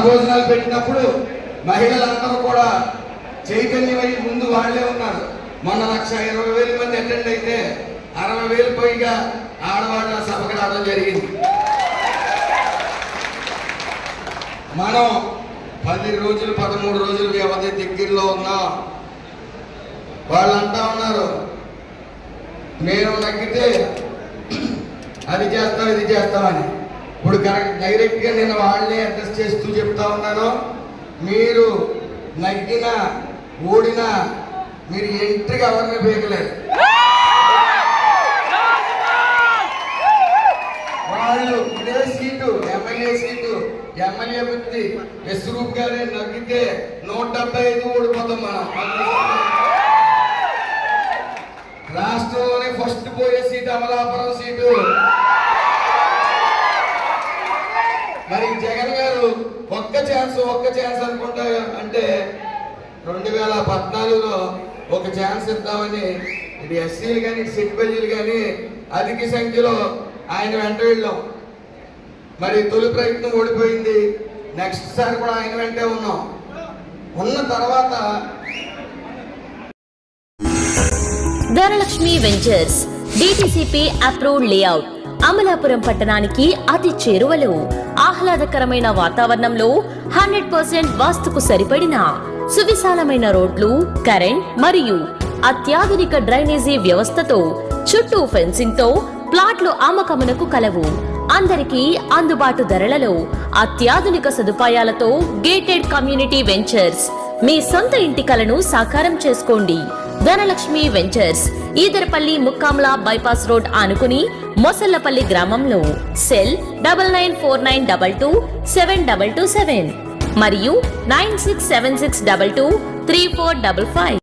వనభోజనాలు పెట్టినప్పుడు మహిళలందరూ కూడా చైతన్యమై ముందు వాళ్లే ఉన్నారు. మొన్న 1,20,000 మంది అటెండ్ అయితే 60,000 పైగా ఆడవాళ్ళ సభకు రావడం జరిగింది. మనం 10 రోజులు 13 రోజులు వ్యవధి దగ్గరలో ఉన్నాం. వాళ్ళు అంటా ఉన్నారు మేము నగ్గితే అది చేస్తాం ఇది చేస్తామని. ఇప్పుడు డైరెక్ట్గా నేను వాళ్ళని అడ్రస్ చేస్తూ చెప్తా ఉన్నాను, మీరు నగ్గినా ఓడినా మీరు ఎంట్రీగా ఎవరిని పీకలేరు. వాళ్ళు ఇదే సీటు ఎమ్మెల్యే సీటు ఎమ్మెల్యే వ్యక్తి ఎస్రూప్ గారే నగ్గితే 175 ఓడిపోతాం మనం. రాష్ట్రంలోనే ఫస్ట్ పోయే సీటు అమలాపురం సీటు. మరి జగన్ గారు ఒక్క ఛాన్స్ అనుకుంటా అంటే 2014లో ఒక ఛాన్స్ ఇద్దామని ఇది ఎస్సీలు కానీ సిట్బల్జీలు కానీ అధిక సంఖ్యలో ఆయన వెంట వెళ్ళాం. మరి తొలి ప్రయత్నం ఓడిపోయింది. నెక్స్ట్ సారి కూడా ఆయన వెంటే ఉన్నాం. ఉన్న తర్వాత Dhanalakshmi ventures DTCP approved layout Amalapuram పట్టణానికి అతి చేరువలో ఆహ్లాదకరమైన వాతావరణంలో 100% వాస్తుకు సరిపడిన సువిశాలమైన రోడ్లు, కరెంట్ మరియు అత్యాధునిక డ్రైనేజీ వ్యవస్థతో చుట్టూ ఫెన్సింగ్ తో ప్లాట్లు అమ్మకమునకు కలవు. అందరికీ అందుబాటు ధరలలో అత్యాధునిక సదుపాయాలతో గేటెడ్ కమ్యూనిటీ వెంచర్స్ మీ సొంత ఇంటి కలను సాకారం చేసుకోండి. Dhanalakshmi ventures Edarapalli ముక్కాంలా bypass road ఆనుకుని మొసల్లపల్లి గ్రామంలో. సెల్ 9949227227 మరియు 9676223455.